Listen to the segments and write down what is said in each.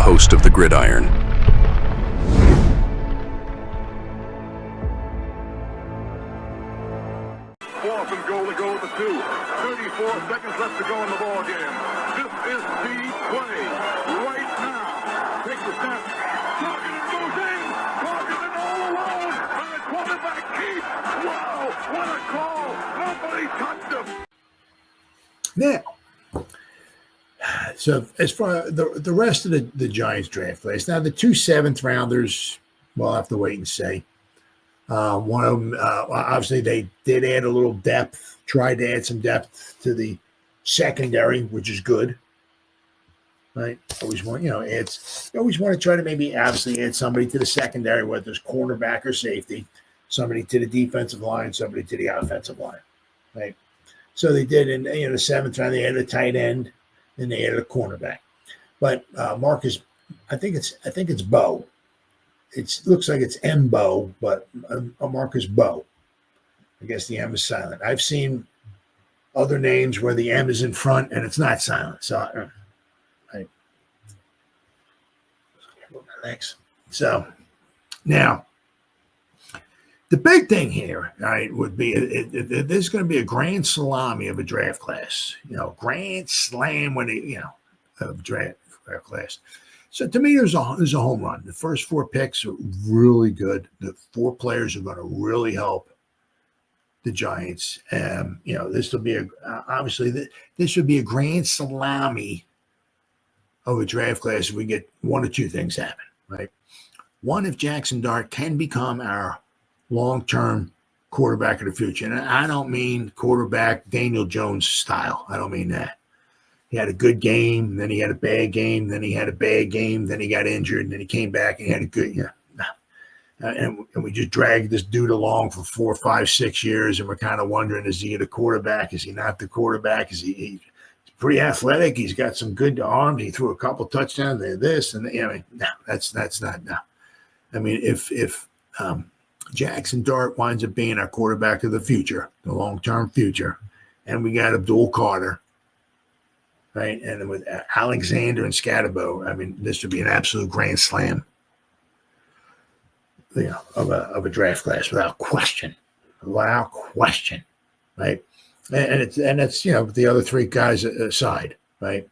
host of the Gridiron. Fourth and goal to go with the 2. 34 seconds left to go in the ball game. This is the play right now. Takes the snap. Targeted goes in. Targeted all alone. And the quarterback keeps. Wow, what a call. Nobody touched him. Now, so as far the rest of the Giants draft class, now the 2 7th-rounders, we'll have to wait and see. One of them, obviously, they did add a little depth, tried to add some depth to the secondary, which is good. Right? Always want, you always want to try to maybe obviously add somebody to the secondary, whether it's cornerback or safety, somebody to the defensive line, somebody to the offensive line. Right? So they did in the 7th round, they added a tight end, and they added a cornerback. But Marcus, I think it's Bo. It looks like it's Mbo, but Marcus Bo. I guess the M is silent. I've seen other names where the M is in front and it's not silent. So, thanks. So now, the big thing here, right, would be there's going to be a grand salami of a draft class. Grand slam of draft class. So to me, there's a home run. The first 4 picks are really good. The 4 players are going to really help the Giants. This will be this should be a grand salami of a draft class if we get 1 or 2 things happen, right? One, if Jackson Dart can become our long-term quarterback of the future. And I don't mean quarterback Daniel Jones style. I don't mean that. He had a good game, then he had a bad game, then he had a bad game, then he got injured, and then he came back and he had a good, and we just dragged this dude along for 4, 5, 6 years, and we're kind of wondering, is he the quarterback? Is he not the quarterback? He's pretty athletic. He's got some good arms. He threw a couple touchdowns. This and no, that's not no. I mean, if Jackson Dart winds up being our quarterback of the future, the long-term future, and we got Abdul Carter, right, and with Alexander and Scatterbo, I mean, this would be an absolute grand slam, of a draft class without question, right? And it's the other 3 guys aside, right?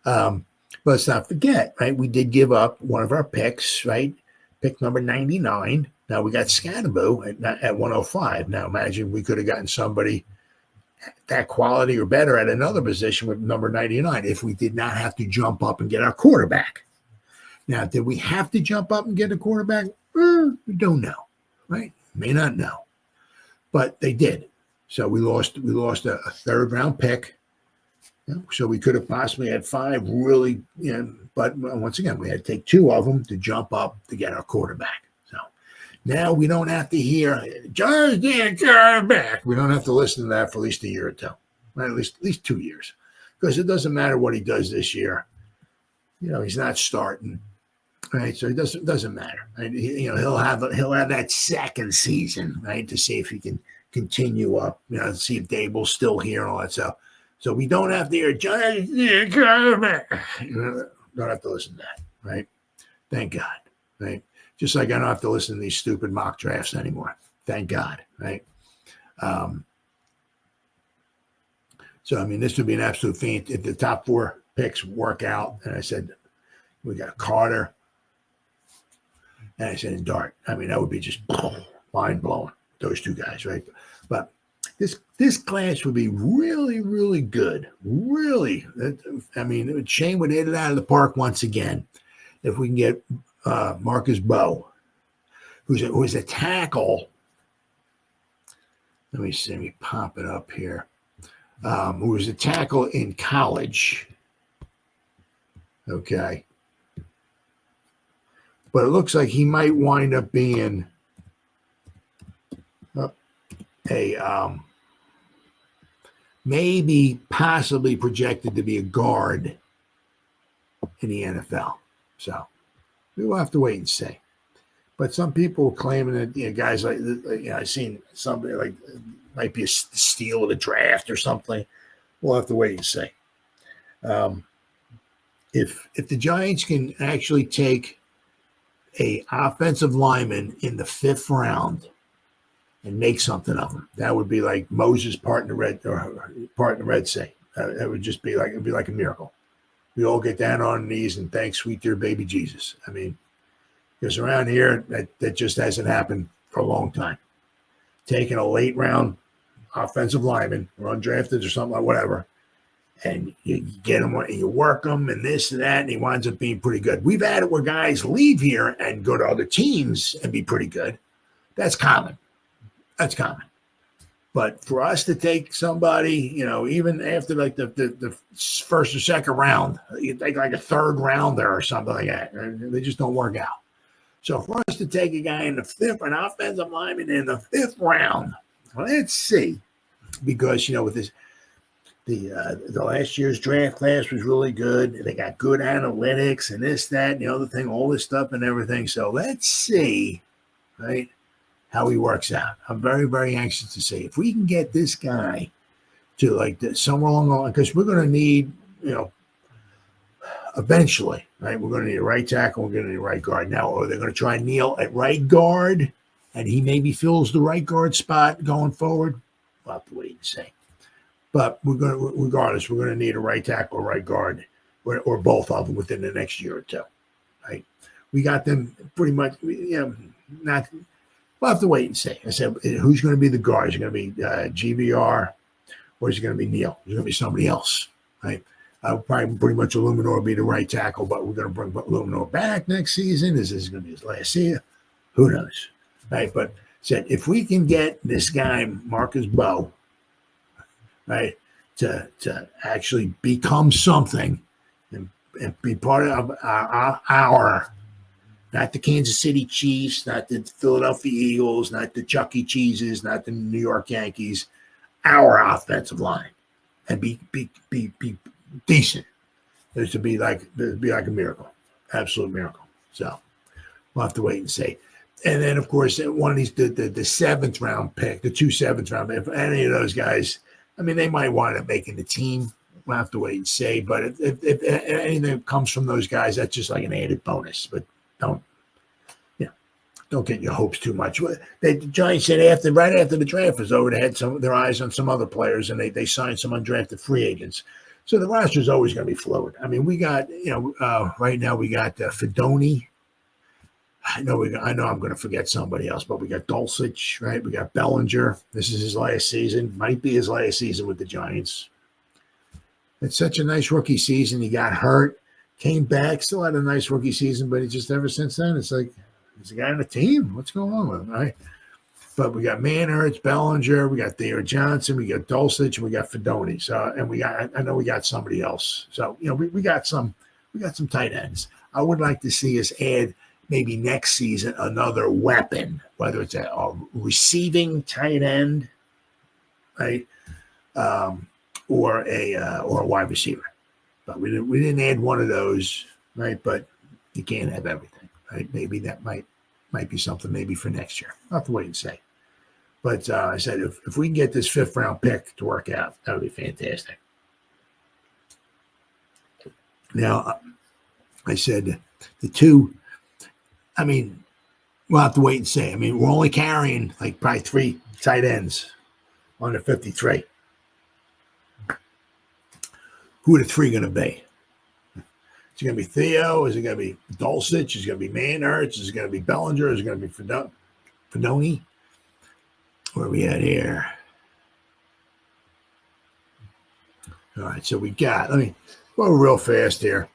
But let's not forget, right? We did give up one of our picks, right? Pick number 99. Now we got Scatterbo at 105. Now imagine we could have gotten somebody that quality or better at another position with number 99 if we did not have to jump up and get our quarterback. Now, did we have to jump up and get a quarterback? We don't know, right? May not know, but they did. So we lost a 3rd-round pick. So we could have possibly had 5 really, but once again, we had to take 2 of them to jump up to get our quarterback. So now we don't have to hear John's the quarterback. We don't have to listen to that for at least a year or 2, right? At least 2 years, because it doesn't matter what he does this year. He's not starting, right? So it doesn't matter. Right? He'll have that second season, right, to see if he can continue up. See if Dable's still here and all that stuff. So we don't have to hear John's the quarterback. Don't have to listen to that, right? Thank God, right? Just like I don't have to listen to these stupid mock drafts anymore. Thank God, right? So, I mean, this would be an absolute feat if the top 4 picks work out. And I said, we got Carter. And I said, Dart. I mean, that would be just mind-blowing, those 2 guys, right? But this class would be really, really good. Really. I mean, Shane would hit it out of the park once again if we can get Marcus Bo, who's a tackle. Let me pop it up here. Who was a tackle in college. Okay. But it looks like he might wind up being maybe possibly projected to be a guard in the NFL. So we will have to wait and see. But some people are claiming that, guys like, I've seen somebody like might be a steal of the draft or something. We'll have to wait and see. if the Giants can actually take a offensive lineman in the 5th round and make something of him, that would be like Moses part in the Red Sea. It would just be like, it'd be like a miracle. We all get down on our knees and thank sweet dear baby Jesus. I mean, because around here that just hasn't happened for a long time. Taking a late round offensive lineman or undrafted or something like whatever, and you get him and you work him and this and that, and he winds up being pretty good. We've had it where guys leave here and go to other teams and be pretty good. That's common. That's common. But for us to take somebody, even after like the first or second round, you take like a 3rd rounder or something like that, they just don't work out. So for us to take a guy in the 5th, an offensive lineman in the 5th round, let's see, because with this. The last year's draft class was really good. They got good analytics and this, that, and the other thing, all this stuff and everything. So let's see, right, how he works out. I'm very, very anxious to see if we can get this guy to like somewhere along the line, because we're going to need, eventually, right? We're going to need a right tackle. We're going to need a right guard. Now, are they going to try Neal at right guard, and he maybe fills the right guard spot going forward? We'll have to wait and see. But regardless, we're going to need a right tackle, a right guard, or both of them within the next year or two. Right? We got them pretty much. Not. We'll have to wait and see. I said, who's going to be the guard? Is it going to be GBR, or is it going to be Neal? Is it going to be somebody else? Right? Probably pretty much Illuminor will be the right tackle, but we're going to bring Illuminor back next season. Is this going to be his last season? Who knows? Right? But said if we can get this guy Marcus Bowe, right, to actually become something and be part of our, not the Kansas City Chiefs, not the Philadelphia Eagles, not the Chuck E. Cheese's, not the New York Yankees, our offensive line, and be decent. There'd be like a miracle, absolute miracle. So we'll have to wait and see. And then, of course, one of these the 7th round pick, the 2 7th round, if any of those guys. I mean, they might wind up making the team. We'll have to wait and see. But if anything comes from those guys, that's just like an added bonus. But don't get your hopes too much. The Giants said right after the draft was over, they had their eyes on some other players, and they signed some undrafted free agents. So the roster is always going to be fluid. I mean, we got right now we got Fedoni. I know I'm going to forget somebody else, but we got Dulcich, right? We got Bellinger. This is his last season. Might be his last season with the Giants. It's such a nice rookie season. He got hurt, came back, still had a nice rookie season, but he just ever since then, it's like, he's a guy on the team. What's going on with him, right? But we got Manhurts, Bellinger, we got Theo Johnson, we got Dulcich, and we got Fedoni. So, and I know we got somebody else. So, we got some tight ends. I would like to see us add maybe next season another weapon, whether it's a receiving tight end, right, or a wide receiver. But we didn't add one of those, right? But you can't have everything, right? Maybe that might be something maybe for next year. I'll have to wait and see. But I said if we can get this 5th round pick to work out, that would be fantastic. Now, I said the 2. I mean, we'll have to wait and see. I mean, we're only carrying like probably 3 tight ends on the 53. Who are the 3 going to be? Is it going to be Theo? Is it going to be Dulcich? Is it going to be Manhurts? Is it going to be Bellinger? Is it going to be Fedoni? Where are we at here? All right, so we got, let me go real fast here.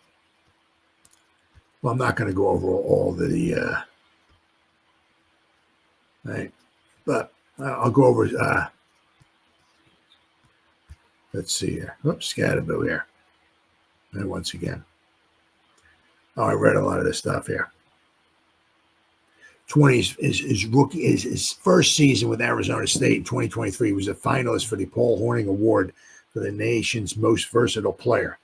Well, I'm not going to go over all the, right, but I'll go over, let's see here. Oops, Scatterbill here. And once again. Oh, I read a lot of this stuff here. 20 is rookie, his first season with Arizona State in 2023 was a finalist for the Paul Hornung Award for the nation's most versatile player.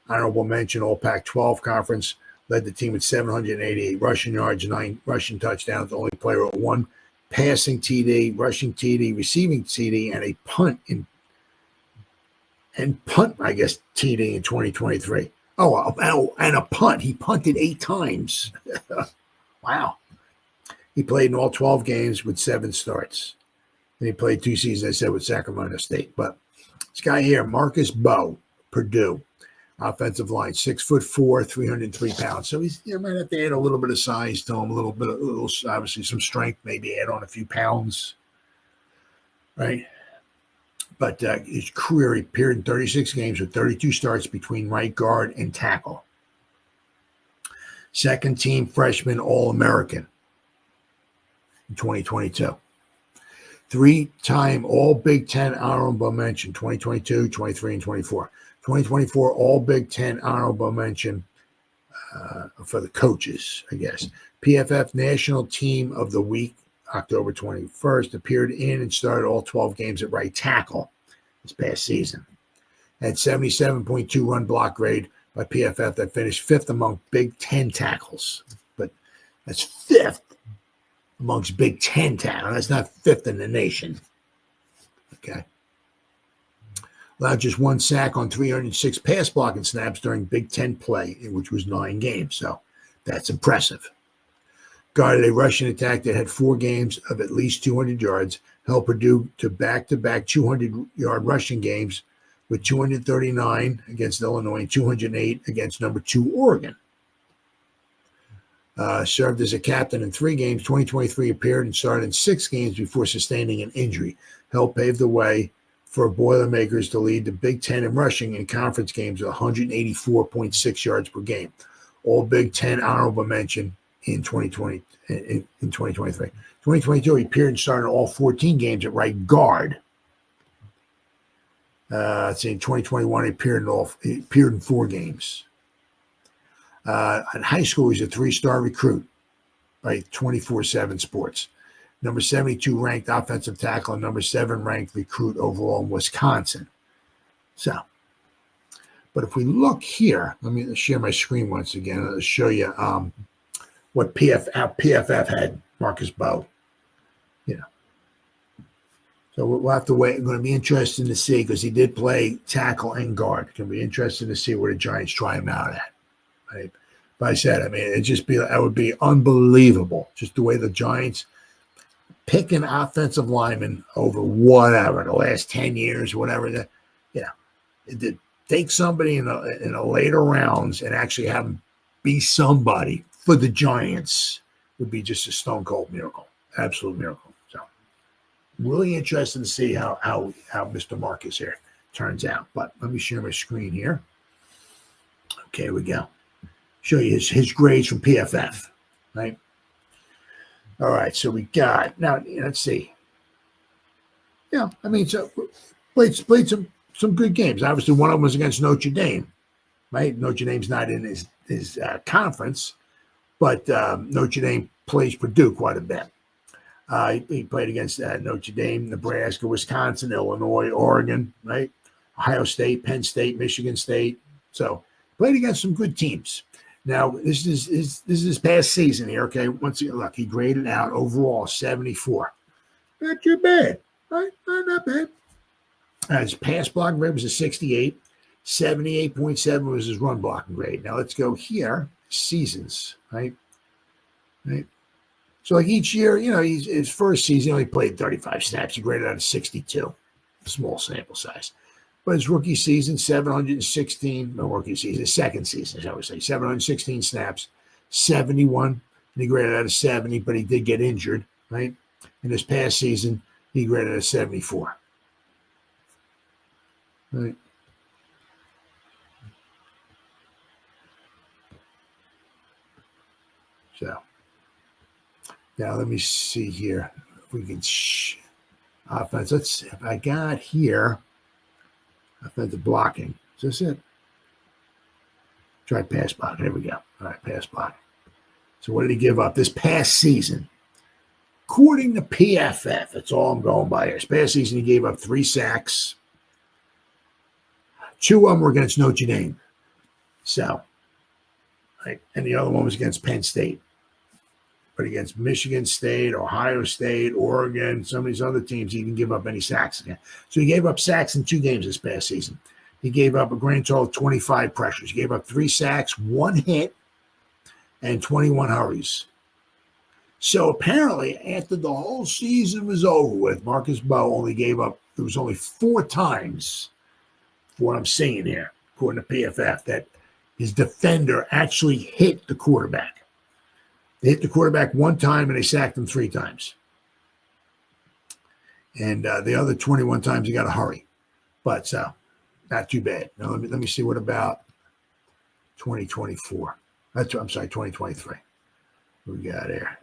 Honorable mention, All Pac-12 Conference. Led the team with 788 rushing yards, 9 rushing touchdowns. The only player with 1 passing TD, rushing TD, receiving TD, and a punt, I guess, TD in 2023. And a punt. He punted 8 times. Wow. He played in all 12 games with 7 starts. And he played 2 seasons, I said, with Sacramento State. But this guy here, Marcus Bowe, Purdue, offensive line, 6'4", 303 pounds. So he's might have to add a little bit of size to him, a little obviously some strength, maybe add on a few pounds, right? But his career, he appeared in 36 games with 32 starts between right guard and tackle. Second team freshman All-American in 2022. 3-time All Big Ten honorable mention, 2022, 23, and 24. 2024 All Big Ten honorable mention for the coaches, I guess. PFF National Team of the Week, October 21st, appeared in and started all 12 games at right tackle this past season. Had 77.2 run block grade by PFF that finished 5th among Big Ten tackles. But that's 5th amongst Big Ten tackles. That's not 5th in the nation. Okay. Allowed just 1 sack on 306 pass blocking snaps during Big Ten play, which was 9 games. So that's impressive. Guarded a rushing attack that had 4 games of at least 200 yards, held Purdue to back-to-back 200-yard rushing games with 239 against Illinois and 208 against number 2 Oregon. Served as a captain in 3 games. 2023 appeared and started in 6 games before sustaining an injury. Helped pave the way for Boilermakers to lead the Big Ten in rushing in conference games with 184.6 yards per game. All Big Ten honorable mention in 2020 in 2023. 2022, he appeared and started all 14 games at right guard. In 2021, he appeared in 4 games. In high school, he's a 3-star recruit by 24/7 Sports. Number 72 ranked offensive tackle and number 7 ranked recruit overall in Wisconsin. So, but if we look here, let me share my screen once again. I'll show you what PFF had Marcus Bowe. So we'll have to wait. It's going to be interesting to see because he did play tackle and guard. It's going to be interesting to see where the Giants try him out at. Right? But I said, that would be unbelievable. Just the way the Giants pick an offensive lineman over whatever the last 10 years, whatever. Take somebody in the later rounds and actually have him be somebody for the Giants would be just a stone cold miracle, absolute miracle. So really interesting to see how Mr. Marcus here turns out. But let me share my screen here. Okay, here we go. Show you his grades from PFF, right? All right, so we got now. Let's see. So played some good games. Obviously, one of them was against Notre Dame, right? Notre Dame's not in his conference, but Notre Dame plays Purdue quite a bit. He played against Notre Dame, Nebraska, Wisconsin, Illinois, Oregon, right? Ohio State, Penn State, Michigan State. So played against some good teams. Now, this is his past season here, okay? Once again, look, he graded out overall 74. Not too bad, right? Not bad. His pass blocking grade was a 68. 78.7 was his run blocking grade. Now, let's go here. Seasons, right? So, like each year, his first season, he played 35 snaps. He graded out a 62. Small sample size. But his rookie season, 716, no rookie season, his second season, I would say, 716 snaps, 71, and he graded out a 70, but he did get injured, right? In his past season, he graded a 74. Right? So, now let me see here. If we can offense. Let's see if I got here. Offensive blocking. Is this it? Try pass blocking. There we go. All right, pass blocking. So what did he give up this past season? According to PFF, that's all I'm going by here. This past season, he gave up 3 sacks. 2 of them were against Notre Dame. So, right, and the other one was against Penn State. But against Michigan State, Ohio State, Oregon, some of these other teams, he didn't give up any sacks again. So he gave up sacks in 2 games this past season. he gave up a grand total of 25 pressures. He gave up 3 sacks, 1 hit, and 21 hurries. So apparently, after the whole season was over with, Marcus Bowe only gave up, there was only 4 times, for what I'm seeing here, according to PFF, that his defender actually hit the quarterback. They hit the quarterback 1 time and they sacked him 3 times. And the other 21 times he got a hurry. But not too bad. Now let me see, what about 2024? I'm sorry, 2023. What we got there?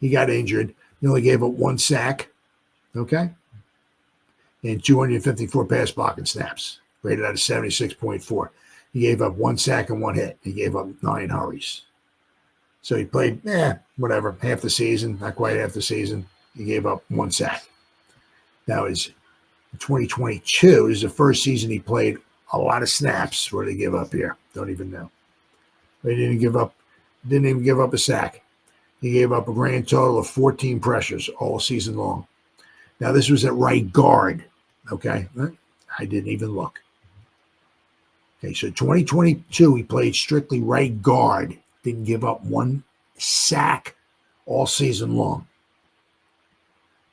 He got injured. He only gave up 1 sack, okay? And 254 pass blocking snaps, rated out of 76.4. He gave up 1 sack and 1 hit. He gave up 9 hurries. So he played, whatever, half the season, not quite half the season. He gave up 1 sack. Now, his 2022 is the first season he played a lot of snaps. What did he give up here? Don't even know. But he didn't even give up a sack. He gave up a grand total of 14 pressures all season long. Now, this was at right guard, okay? I didn't even look. Okay, so 2022, he played strictly right guard. Didn't give up 1 sack all season long.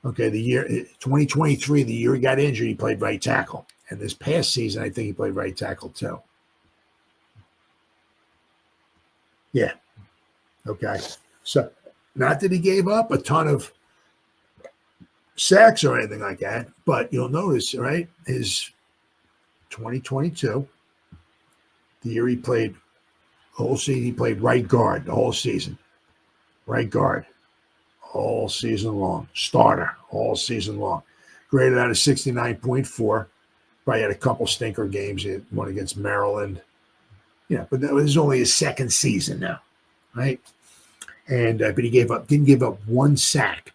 Okay, the year 2023, the year he got injured, he played right tackle. And this past season, I think he played right tackle too. Yeah. Okay. So, not that he gave up a ton of sacks or anything like that, but you'll notice, right, his 2022, the year he played the whole season, he played right guard the whole season. Right guard all season long. Starter all season long. Graded out of 69.4. Probably had a couple stinker games. He had one against Maryland. Yeah, but that was only his second season now, right? And but he didn't give up 1 sack.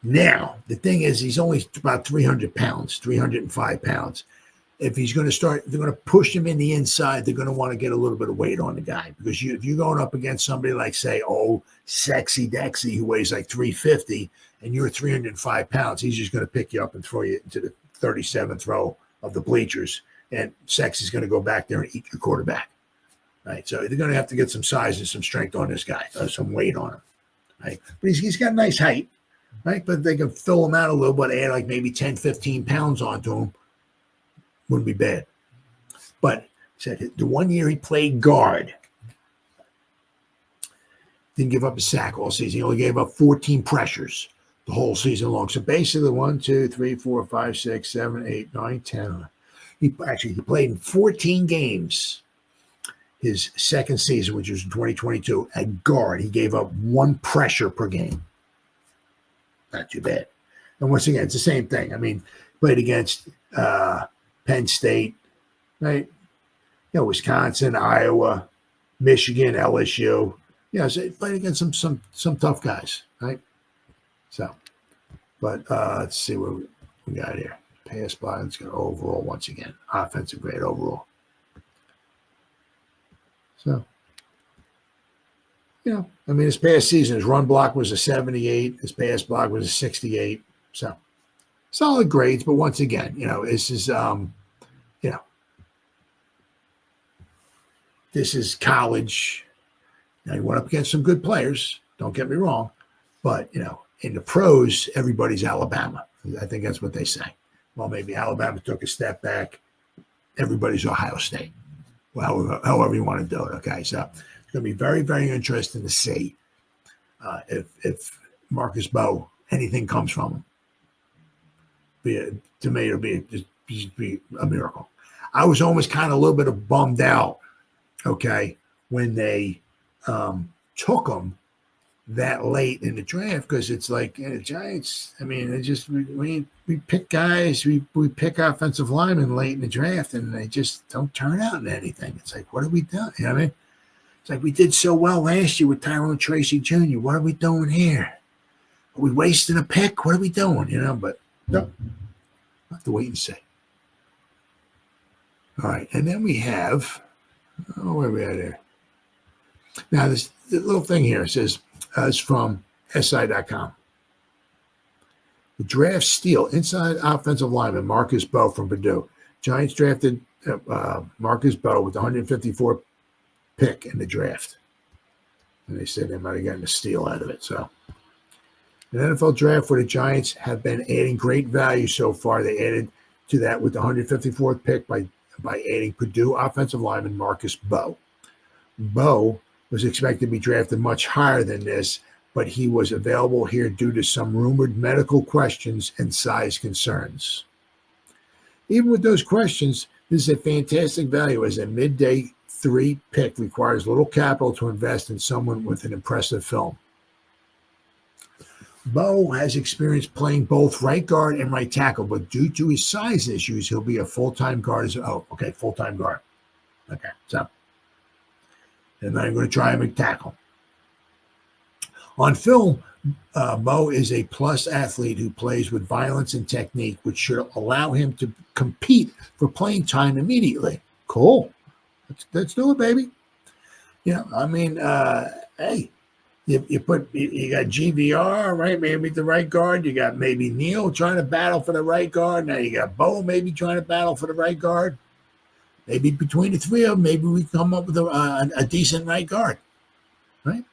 Now, the thing is, he's only about 300 pounds, 305 pounds. If he's going to start, they're going to push him in the inside. They're going to want to get a little bit of weight on the guy, because if you're going up against somebody like, say, Sexy Dexy, who weighs like 350, and you're 305 pounds, he's just going to pick you up and throw you into the 37th row of the bleachers, and Sexy's going to go back there and eat your quarterback, right? So they're going to have to get some size and some strength on this guy, some weight on him, right? But he's got nice height, right? But they can fill him out a little bit, add like maybe 10, 15 pounds onto him. Wouldn't be bad. But said the 1 year he played guard, didn't give up a sack all season. He only gave up 14 pressures the whole season long. So basically 1, 2, 3, 4, 5, 6, 7, 8, 9, 10. He played in 14 games his second season, which was in 2022, at guard. He gave up 1 pressure per game. Not too bad. And once again, it's the same thing. I mean, played against Penn State, right? Wisconsin, Iowa, Michigan, LSU. So he played against some tough guys, right? So, but let's see what we got here. Pass block, let's go overall once again. Offensive grade overall. So, I mean, his past season, his run block was a 78. His pass block was a 68. So, solid grades, but once again, this is, this is college. Now, he went up against some good players, don't get me wrong, but, in the pros, everybody's Alabama. I think that's what they say. Well, maybe Alabama took a step back. Everybody's Ohio State. Well, however you want to do it, okay? So, it's going to be very, very interesting to see if Marcus Bowe, anything comes from him. To me, it'll be a miracle. I was almost kind of a little bit of bummed out, okay, when they took him that late in the draft, because it's like Giants. I mean, it just we pick guys, we pick offensive linemen late in the draft, and they just don't turn out into anything. It's like, what have we done? You know what I mean? It's like we did so well last year with Tyrone Tracy Jr. What are we doing here? Are we wasting a pick? What are we doing? But no, we'll have to wait and see. All right, and then we have, where are we at here? Now, the little thing here says, it's from SI.com. The draft steal, inside offensive lineman Marcus Bowe from Purdue. Giants drafted Marcus Bowe with the 154th pick in the draft. And they said they might have gotten a steal out of it. So, an NFL draft where the Giants have been adding great value so far. They added to that with the 154th pick by adding Purdue offensive lineman Marcus Bowe. Bowe was expected to be drafted much higher than this, but he was available here due to some rumored medical questions and size concerns. Even with those questions, this is a fantastic value as a midday 3 pick requires little capital to invest in someone with an impressive film. Bowe has experience playing both right guard and right tackle, but due to his size issues, he'll be a full-time guard. Full-time guard. Okay, so and then I'm going to try him at tackle. On film, Bowe is a plus athlete who plays with violence and technique, which should allow him to compete for playing time immediately. Cool. Let's do it, baby. Hey, you got GVR, right? Maybe the right guard. You got maybe Neal trying to battle for the right guard. Now you got Bowe maybe trying to battle for the right guard. Maybe between the three of them, maybe we come up with a decent right guard, right?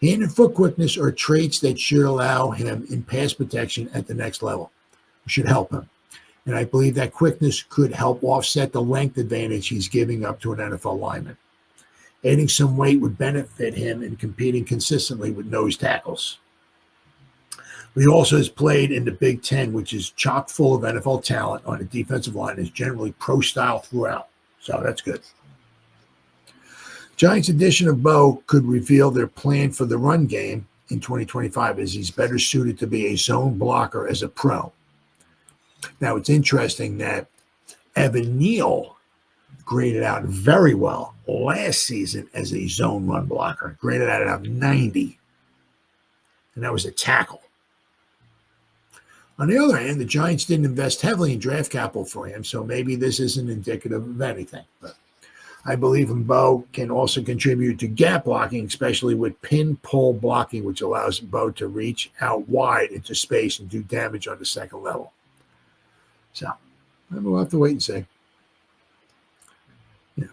Hand and foot quickness are traits that should allow him in pass protection at the next level. It should help him. And I believe that quickness could help offset the length advantage he's giving up to an NFL lineman. Adding some weight would benefit him in competing consistently with nose tackles. But he also has played in the Big Ten, which is chock full of NFL talent on the defensive line, is generally pro-style throughout. So that's good. Giants' addition of Bowe could reveal their plan for the run game in 2025, as he's better suited to be a zone blocker as a pro. Now, it's interesting that Evan Neal graded out very well last season as a zone run blocker, graded out of 90, and that was a tackle. On the other hand, the Giants didn't invest heavily in draft capital for him, so maybe this isn't indicative of anything. But I believe Bowe can also contribute to gap blocking, especially with pin-pull blocking, which allows Bowe to reach out wide into space and do damage on the second level. So we'll have to wait and see. Yeah.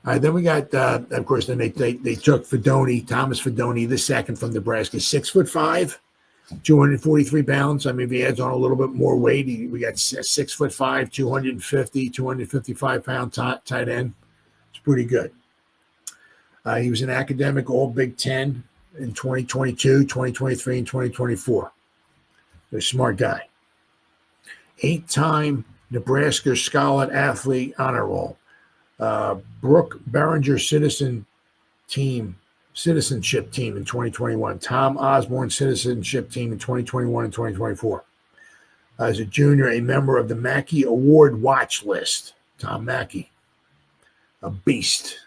All right, then we got, of course, then they took Thomas Fedoni, the second from Nebraska, 6'5", 243 pounds. I mean, if he adds on a little bit more weight, we got 6'5", 255 pound tight end. It's pretty good. He was an academic All Big Ten in 2022, 2023, and 2024. A smart guy. 8-time Nebraska Scarlet Athlete Honor Roll. Brooke Behringer Citizenship Team in 2021. Tom Osborne Citizenship Team in 2021 and 2024. As a junior, a member of the Mackey Award Watch List. Tom Mackey, a beast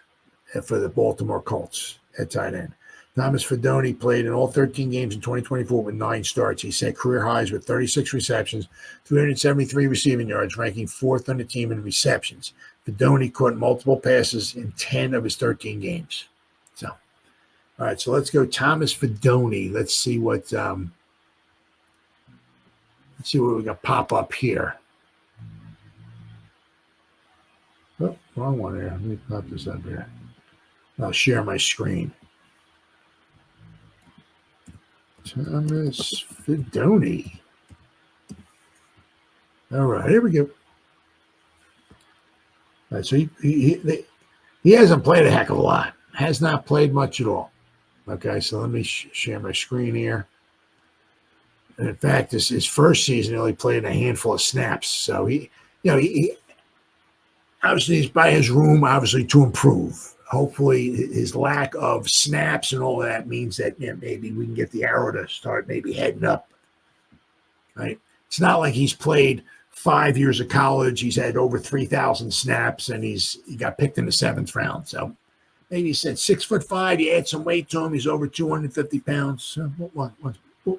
for the Baltimore Colts at tight end. Thomas Fedoni played in all 13 games in 2024 with 9 starts. He set career highs with 36 receptions, 373 receiving yards, ranking 4th on the team in receptions. Fedoni caught multiple passes in 10 of his 13 games. So, all right, so let's go Thomas Fedoni. Let's see what we got pop up here. Oh, wrong one there. Let me pop this up here. I'll share my screen. Thomas Fedoni. All right, here we go. All right, so he hasn't played a heck of a lot. Has not played much at all. Okay, so let me share my screen here. And in fact, his first season, he only played a handful of snaps. So he obviously he's by his room, obviously to improve. Hopefully his lack of snaps and all of that means that maybe we can get the arrow to start maybe heading up. Right? It's not like he's played 5 years of college. He's had over 3,000 snaps, and he got picked in the 7th round. So maybe he said 6'5". You add some weight to him. He's over 250 pounds. So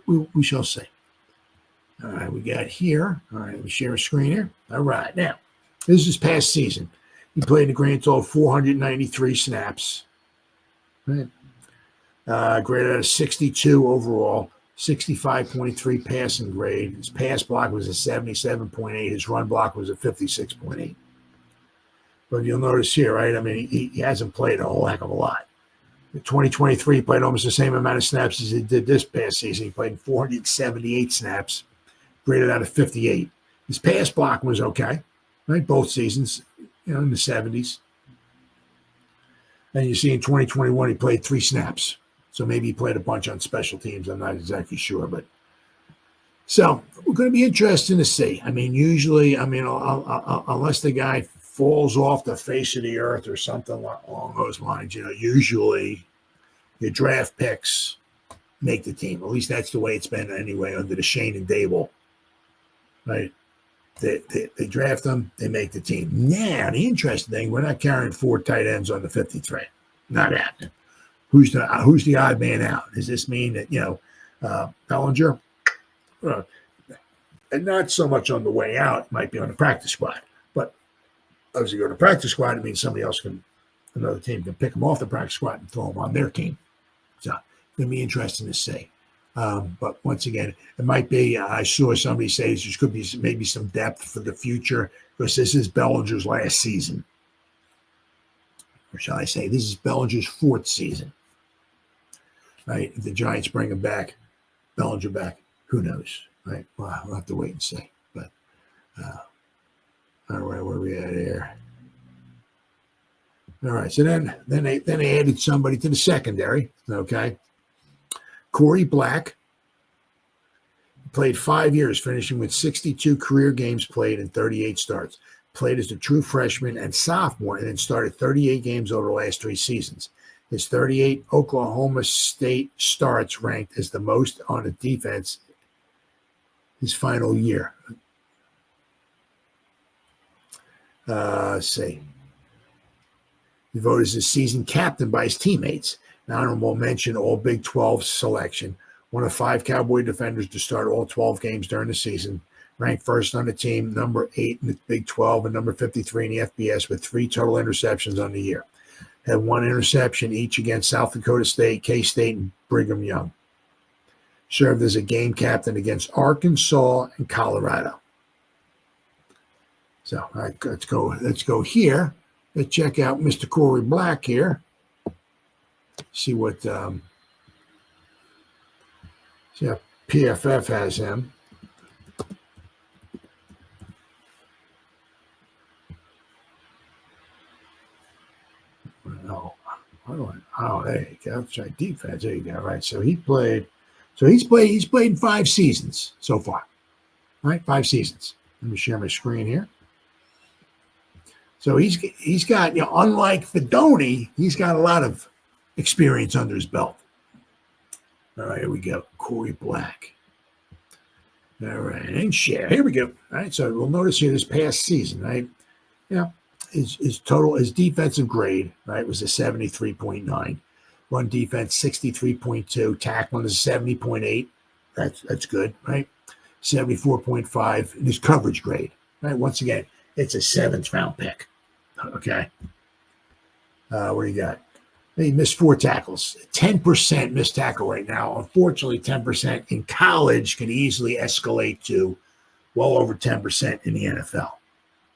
we shall see. All right, we got here. All right, let me share a screen here. All right, now this is past season. He played a grand total of 493 snaps. Right. Graded out of 62 overall. 65.3 passing grade. His pass block was a 77.8. His run block was a 56.8. But you'll notice here, right? I mean, he hasn't played a whole heck of a lot. In 2023, he played almost the same amount of snaps as he did this past season. He played 478 snaps, graded out of 58. His pass block was okay, right? Both seasons, in the 70s. And you see in 2021, he played 3 snaps. So maybe he played a bunch on special teams. I'm not exactly sure. But so we're going to be interesting to see. I mean, usually, unless the guy falls off the face of the earth or something along those lines, usually your draft picks make the team. At least that's the way it's been anyway under the Shane and Dable, right? They draft them, they make the team. Now, the interesting thing, we're not carrying 4 tight ends on the 53. Not happening. Who's the odd man out? Does this mean that, Bellinger? And not so much on the way out, it might be on the practice squad. But as you go to the practice squad, it means somebody else another team can pick them off the practice squad and throw them on their team. So it's going to be interesting to see. But once again, it might be, I saw somebody say there could be maybe some depth for the future because this is Bellinger's last season. Or shall I say, this is Bellinger's 4th season. Right? If the Giants bring him back, Bellinger back, who knows? Right? Well, we'll have to wait and see. But, all right, where are we at here? All right, so then they added somebody to the secondary, okay? Corey Black played 5 years, finishing with 62 career games played and 38 starts. Played as a true freshman and sophomore, and then started 38 games over the last 3 seasons. His 38 Oklahoma State starts ranked as the most on the defense his final year. Let's see. He voted as a season captain by his teammates. An honorable mention, all Big 12 selection. One of 5 Cowboy defenders to start all 12 games during the season. Ranked first on the team, number 8 in the Big 12 and number 53 in the FBS with 3 total interceptions on the year. Had 1 interception each against South Dakota State, K-State, and Brigham Young. Served as a game captain against Arkansas and Colorado. So, all right, let's go here. Let's check out Mr. Corey Black here. See what see how PFF has him. No, there you go. Let's try defense. There you go. Right. So he's played in 5 seasons so far. All right, 5 seasons. Let me share my screen here. So he's got, unlike Fedoni, he's got a lot of experience under his belt. All right, here we go. Corey Black. All right, and share. Here we go. All right, so we'll notice here this past season, right? His defensive grade, right, was a 73.9. Run defense, 63.2. Tackling is 70.8. That's good, right? 74.5. And his coverage grade, right? Once again, it's a 7th round pick. Okay. What do you got? He missed 4 tackles. 10% missed tackle right now. Unfortunately, 10% in college can easily escalate to well over 10% in the NFL.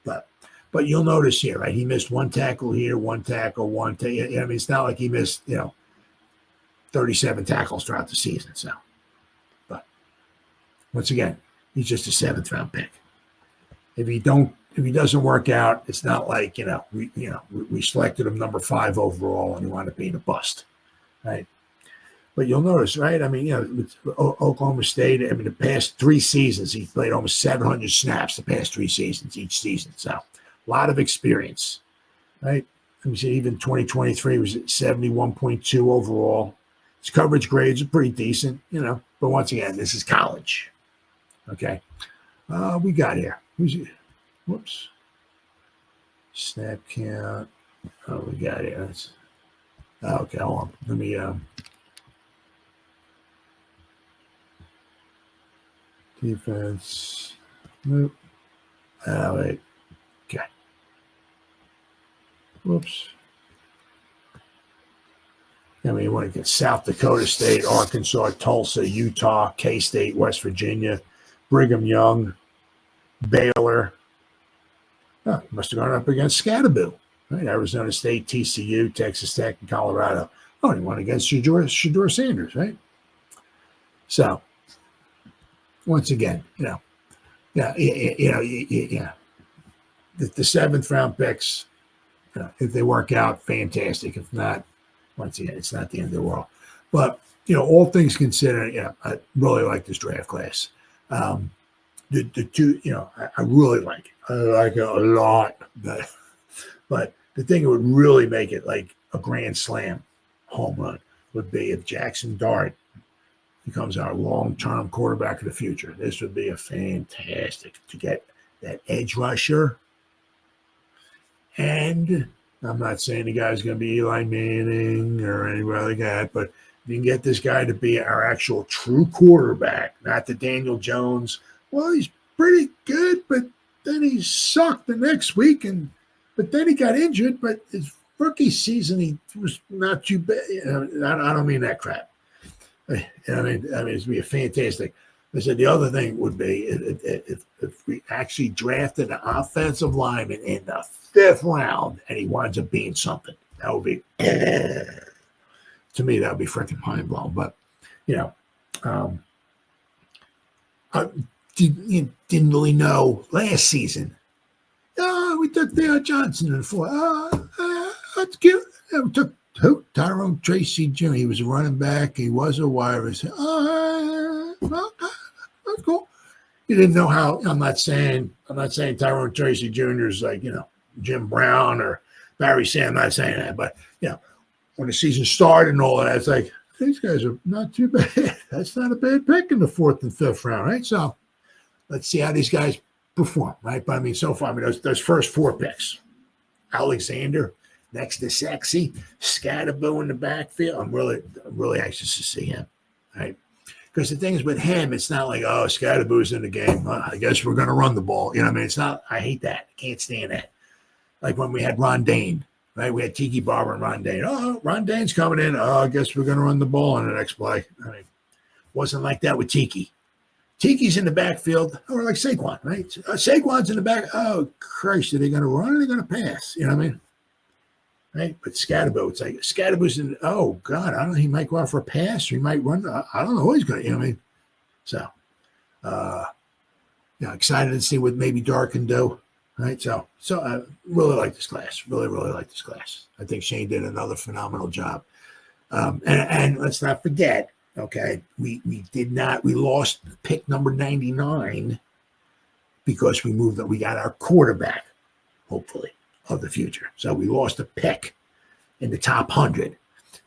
But you'll notice here, right? He missed 1 tackle here, 1 tackle, 1 tackle. I mean, it's not like he missed, 37 tackles throughout the season. So, but once again, he's just a 7th round pick. If he doesn't work out, it's not like, we selected him number 5 overall and he wound up being a bust, right? But you'll notice, right? I mean, with Oklahoma State, the past 3 seasons, he played almost 700 snaps the past 3 seasons, each season. So, a lot of experience, right? Let me see, even 2023 was at 71.2 overall. His coverage grades are pretty decent, but once again, this is college. Okay. We got here. Who's he? Whoops. Snap count. Oh, we got here. Okay, hold on. Let me defense. Nope. Oh, wait. Okay. Whoops. I mean, you want to get South Dakota State, Arkansas, Tulsa, Utah, K-State, West Virginia, Brigham Young, Baylor. Oh, must have gone up against Scatterboo, right? Arizona State, TCU, Texas Tech, and Colorado. Oh, he won against Shedeur Sanders, right? So, once again, the 7th round picks, if they work out, fantastic. If not, once again, it's not the end of the world. But, all things considered, I really like this draft class. The two, I really like it. I like it a lot. But the thing that would really make it like a grand slam home run would be if Jackson Dart becomes our long-term quarterback of the future. This would be a fantastic to get that edge rusher. And I'm not saying the guy's going to be Eli Manning or anybody like that, but if you can get this guy to be our actual true quarterback, not the Daniel Jones. Well, he's pretty good, but then he sucked the next week, but then he got injured. But his rookie season, he was not too bad. I don't mean that crap. I mean, it'd be a fantastic. I said the other thing would be if we actually drafted an offensive lineman in the 5th round and he winds up being something. That would be, to me, that would be freaking mind blowing. But, I didn't really know last season. We took Theo Johnson in the 4th. Let's give. We took Tyrone Tracy Jr. He was a running back. He was a wide receiver. That's cool. You didn't know how. I'm not saying Tyrone Tracy Jr. is like Jim Brown or Barry Sanders. I'm not saying that, but when the season started and all of that, it's like these guys are not too bad. That's not a bad pick in the 4th and 5th round, right? So let's see how these guys perform, right? But I mean, so far, those first 4 picks, Alexander next to Sexy, Scatterboo in the backfield. I'm really anxious to see him, right? Because the thing is with him, it's not like, oh, Scatterboo's in the game. I guess we're going to run the ball. It's not. I hate that. I can't stand that. Like when we had Ron Dane, right? We had Tiki Barber and Ron Dane. Oh, Ron Dane's coming in. Oh, I guess we're going to run the ball on the next play. I mean, wasn't like that with Tiki. Tiki's in the backfield, or like Saquon, right? Saquon's in the back. Oh, Christ, are they going to run or are they going to pass? You know what I mean? Right? But Scatterboo, it's like Scatterboo's in, oh, God, I don't know. He might go out for a pass or he might run. I don't know what he's going to, you know what I mean? So, excited to see what maybe Dark can do. Right? So I really like this class. Really, really like this class. I think Shane did another phenomenal job. And let's not forget, okay, we lost pick number 99 because we got our quarterback, hopefully, of the future. So we lost a pick in the top 100.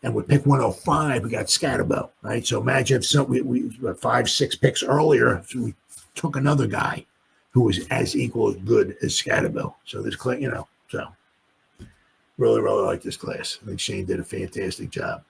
And with pick 105, we got Scatterboo, right? So imagine if we 5-6 picks earlier, so we took another guy who was as equal as good as Scatterboo. So this class, so really, really like this class. I think Shane did a fantastic job.